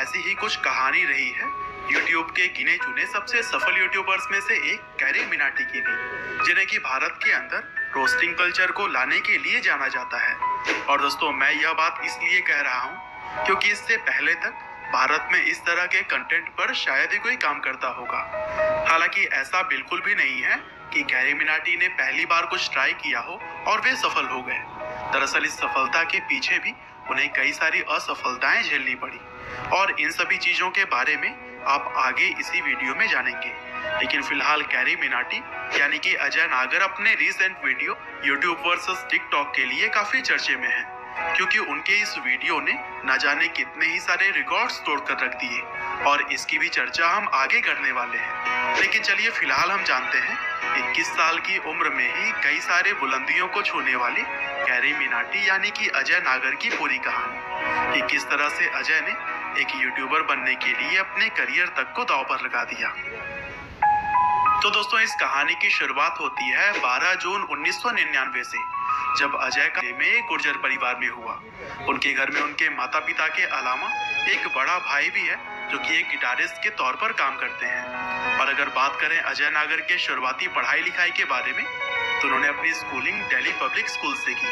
ऐसी ही कुछ कहानी रही है यूट्यूब के गिने चुने सबसे सफल यूट्यूबर्स में से एक कैरी मिनाटी की भी, जिन्हें कि भारत के अंदर रोस्टिंग कल्चर को लाने के लिए जाना जाता है। और दोस्तों, मैं यह बात इसलिए कह रहा हूँ क्योंकि इससे पहले तक भारत में इस तरह के कंटेंट पर शायद ही कोई काम करता होगा। हालांकि ऐसा बिल्कुल भी नहीं है कि कैरी मिनाटी ने पहली बार कुछ ट्राई किया हो और वे सफल हो गए। दरअसल इस सफलता के पीछे भी उन्हें कई सारी असफलताएं झेलनी पड़ी, और इन सभी चीजों के बारे में आप आगे इसी वीडियो में जानेंगे। लेकिन फिलहाल कैरी मिनाटी यानी कि अजय नागर अपने recent video YouTube versus TikTok के लिए काफी चर्चे में है, क्योंकि उनके इस वीडियो ने न जाने कितने ही सारे रिकॉर्ड्स तोड़कर रख दिए, और इसकी भी चर्चा हम आगे करने वाले हैं। लेकिन चलिए फिलहाल हम जानते हैं 21 साल की उम्र में ही कई सारे बुलंदियों को छूने वाली कैरी मिनाटी यानी कि अजय नागर की पूरी कहानी, कि किस तरह से अजय ने एक यूट्यूबर बनने के लिए अपने करियर तक को दांव पर लगा दिया। तो दोस्तों, इस कहानी की शुरुआत होती है 12 जून 1999 से, जब अजय का में एक गुर्जर परिवार में हुआ। उनके घर में उनके माता पिता के अलावा एक बड़ा भाई भी है जो कि एक गिटारिस्ट के तौर पर काम करते हैं। और अगर बात करें अजय नागर के शुरुआती पढ़ाई लिखाई के बारे में, तो उन्होंने अपनी स्कूलिंग दिल्ली पब्लिक स्कूल से की।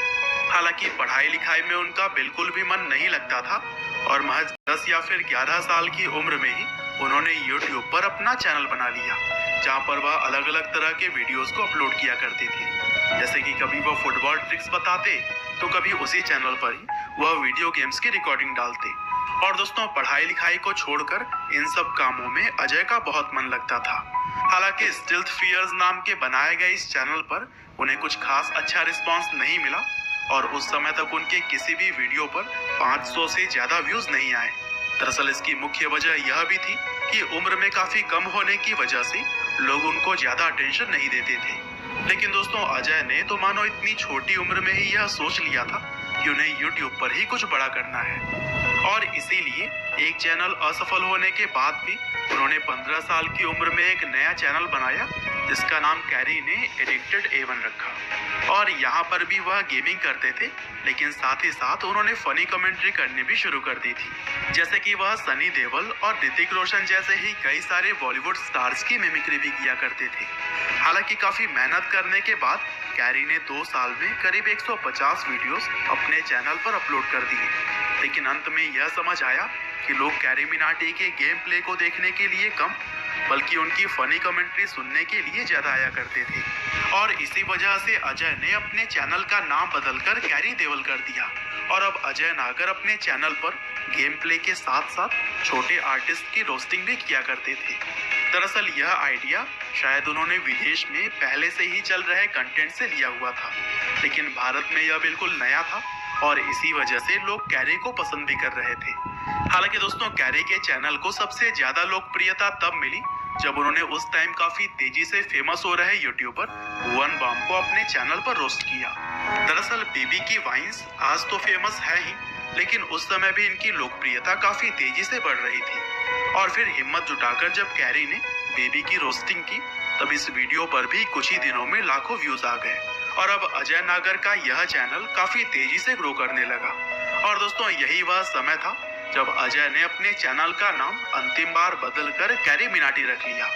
हालांकि पढ़ाई लिखाई में उनका बिल्कुल भी मन नहीं लगता था, और महज 10 या फिर 11 साल की उम्र में ही उन्होंने यूट्यूब पर अपना चैनल बना लिया, जहां पर वह अलग अलग तरह के वीडियोस को अपलोड किया करते थे। जैसे कि कभी वह फुटबॉल ट्रिक्स बताते, तो कभी उसी चैनल पर ही वह वीडियो गेम्स की रिकॉर्डिंग डालते। और दोस्तों, पढ़ाई लिखाई को छोड़कर इन सब कामों में अजय का बहुत मन लगता था। हालांकि स्टिल्थ फियर्स नाम के बनाए गए इस चैनल पर उन्हें कुछ खास अच्छा रिस्पॉन्स नहीं मिला, और उस समय तक उनके किसी भी वीडियो पर 500 से ज्यादा व्यूज नहीं आए। दरअसल इसकी मुख्य वजह यह भी थी कि उम्र में काफी कम होने की वजह से लोग उनको ज्यादा अटेंशन नहीं देते थे। लेकिन दोस्तों, अजय ने तो मानो इतनी छोटी उम्र में ही यह सोच लिया था कि उन्हें यूट्यूब पर ही कुछ बड़ा करना है, और इसीलिए एक चैनल असफल होने के बाद भी उन्होंने 15 साल की उम्र में एक नया चैनल बनाया, जिसका नाम कैरी ने एडिक्टेड A1 रखा। और यहाँ पर भी वह गेमिंग करते थे, लेकिन साथ ही साथ उन्होंने फनी कमेंट्री करनी भी शुरू कर दी थी, जैसे कि वह सनी देओल और ऋतिक रोशन जैसे ही कई सारे बॉलीवुड स्टार्स की मिमिक्री भी किया करते थे। हालांकि काफी मेहनत करने के बाद कैरी ने 2 साल में करीब 150 वीडियोस अपने चैनल पर अपलोड कर दिए। लेकिन अंत में यह समझ आया कि लोग कैरी मिनाटी के गेम प्ले को देखने के लिए कम, बल्कि उनकी फनी कमेंट्री सुनने के लिए ज्यादा आया करते थे। और इसी वजह से अजय ने अपने चैनल का नाम बदलकर कैरी देओल कर दिया, और अब अजय नागर अपने चैनल पर गेम प्ले के साथ साथ छोटे आर्टिस्ट की रोस्टिंग भी किया करते थे। दरअसल यह आइडिया शायद उन्होंने विदेश में पहले से ही चल रहे कंटेंट से लिया हुआ था, लेकिन भारत में यह बिल्कुल नया था, और इसी वजह से लोग कैरी को पसंद भी कर रहे थे। हालांकि दोस्तों, कैरी के चैनल को सबसे ज्यादा लोकप्रियता तब मिली जब उन्होंने उस टाइम काफी तेजी से फेमस हो रहे यूट्यूबर भुवन बाम को अपने चैनल पर रोस्ट किया। दरअसल बेबी की वाइन्स आज तो फेमस है ही, लेकिन उस समय भी इनकी लोकप्रियता काफी तेजी से बढ़ रही थी। और फिर हिम्मत जुटाकर जब कैरी ने बेबी की रोस्टिंग की, तब इस वीडियो पर भी कुछ ही दिनों में लाखों व्यूज आ गए, और अब अजय नागर का यह चैनल काफी तेजी से ग्रो करने लगा। और दोस्तों, यही वह समय था जब अजय ने अपने चैनल का नाम अंतिम बार बदलकर कैरी मिनाटी रख लिया।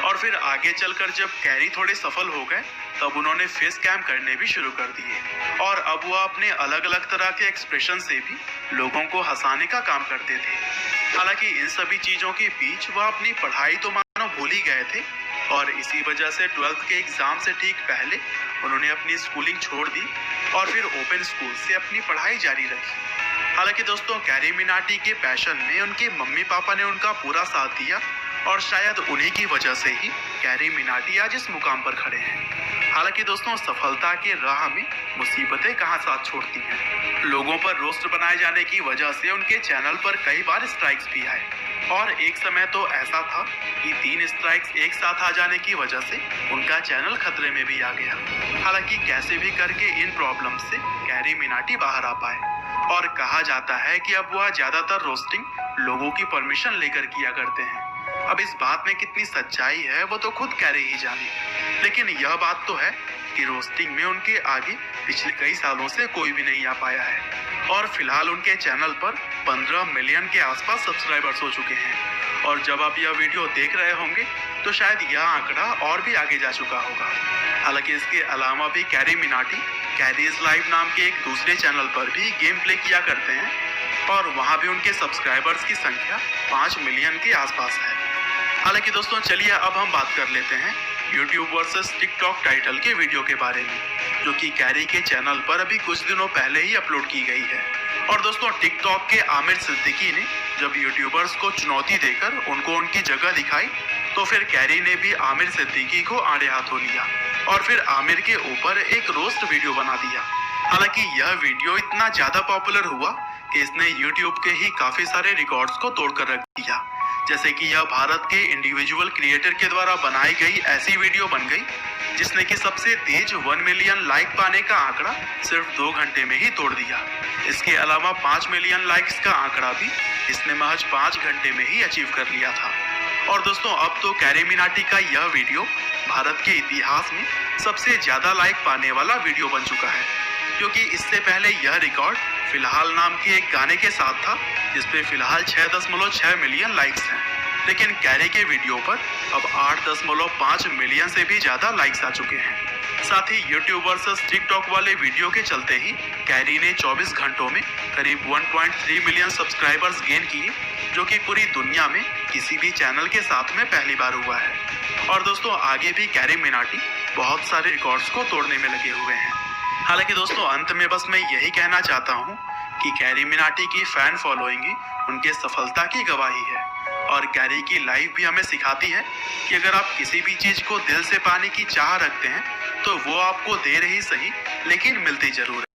और फिर आगे चलकर जब कैरी थोड़े सफल हो गए, तब उन्होंने फेस कैम करने भी शुरू कर दिए, और अब वह अपने अलग अलग तरह के एक्सप्रेशन से भी लोगों को हंसाने का काम करते थे। हालांकि इन सभी चीजों के बीच वह अपनी पढ़ाई तो मानो भूल ही गए थे, और इसी वजह से 12th के एग्जाम से ठीक पहले उन्होंने अपनी स्कूलिंग छोड़ दी, और फिर ओपन स्कूल से अपनी पढ़ाई जारी रखी। हालांकि दोस्तों, कैरी मिनाटी के पैशन में उनके मम्मी पापा ने उनका पूरा साथ दिया, और शायद उन्हीं की वजह से ही कैरी मिनाटी आज इस मुकाम पर खड़े हैं। हालांकि दोस्तों, सफलता के राह में मुसीबतें कहाँ साथ छोड़ती हैं। लोगों पर रोस्ट बनाए जाने की वजह से उनके चैनल पर कई बार स्ट्राइक्स भी आए, और एक समय तो ऐसा था कि 3 स्ट्राइक्स एक साथ आ जाने की वजह से उनका चैनल खतरे में भी आ गया। हालांकि कैसे भी करके इन प्रॉब्लम से कैरी मिनाटी बाहर आ पाए, और कहा जाता है कि अब वह ज्यादातर रोस्टिंग लोगों की परमिशन लेकर किया करते हैं। अब इस बात में कितनी सच्चाई है वो तो खुद कैरी ही जाने, लेकिन यह बात तो है कि रोस्टिंग में उनके आगे पिछले कई सालों से कोई भी नहीं आ पाया है। और फिलहाल उनके चैनल पर 15 मिलियन के आसपास सब्सक्राइबर्स हो चुके हैं। और जब आप यह वीडियो देख रहे होंगे तो शायद यह आंकड़ा और भी आगे जा चुका होगा। हालांकि इसके अलावा भी कैरी मिनाटी कैरीज लाइव नाम के एक दूसरे चैनल पर भी गेम प्ले किया करते हैं और वहां भी उनके सब्सक्राइबर्स की संख्या 5 मिलियन के आसपास है। हालांकि दोस्तों चलिए अब हम बात कर लेते हैं YouTube वर्सेस टिकटॉक टाइटल के वीडियो के बारे में, जो कि कैरी के चैनल पर अभी कुछ दिनों पहले ही अपलोड की गई है। और दोस्तों टिकटॉक के आमिर सिद्दीकी ने जब यूट्यूबर्स को चुनौती देकर उनको उनकी जगह दिखाई तो फिर कैरी ने भी आमिर सिद्दीकी को आड़े हाथों लिया और फिर आमिर के ऊपर एक रोस्ट वीडियो बना दिया। हालांकि यह वीडियो इतना ज्यादा पॉपुलर हुआ कि इसने YouTube के ही काफी सारे रिकॉर्ड्स को तोड़कर रख दिया। जैसे कि यह भारत के इंडिविजुअल क्रिएटर के द्वारा बनाई गई ऐसी वीडियो बन गई जिसने कि सबसे तेज 1 मिलियन लाइक पाने का आंकड़ा सिर्फ 2 घंटे में ही तोड़ दिया। इसके अलावा 5 मिलियन लाइक्स का आंकड़ा भी इसने महज 5 घंटे में ही अचीव कर लिया था। और दोस्तों अब तो कैरी मिनाटी का यह वीडियो भारत के इतिहास में सबसे ज्यादा लाइक पाने वाला वीडियो बन चुका है, क्योंकि इससे पहले यह रिकॉर्ड फिलहाल नाम के एक गाने के साथ था जिसपे फिलहाल 6.6 मिलियन लाइक्स हैं, लेकिन कैरी के वीडियो पर अब 8.5 मिलियन से भी ज्यादा लाइक्स आ चुके हैं। साथ ही YouTube वर्सेस टिकटॉक वाले वीडियो के चलते ही कैरी ने 24 घंटों में करीब 1.3 मिलियन सब्सक्राइबर्स गेन किए, जो कि पूरी दुनिया में किसी भी चैनल के साथ में पहली बार हुआ है। और दोस्तों आगे भी कैरी मिनाटी बहुत सारे रिकॉर्ड्स को तोड़ने में लगे हुए हैं। हालांकि दोस्तों अंत में बस मैं यही कहना चाहता हूँ कि कैरी मिनाटी की फैन फॉलोइंग ही उनके सफलता की गवाही है। और कैरी की लाइफ भी हमें सिखाती है कि अगर आप किसी भी चीज को दिल से पाने की चाह रखते हैं तो वो आपको देर ही सही लेकिन मिलती जरूर है।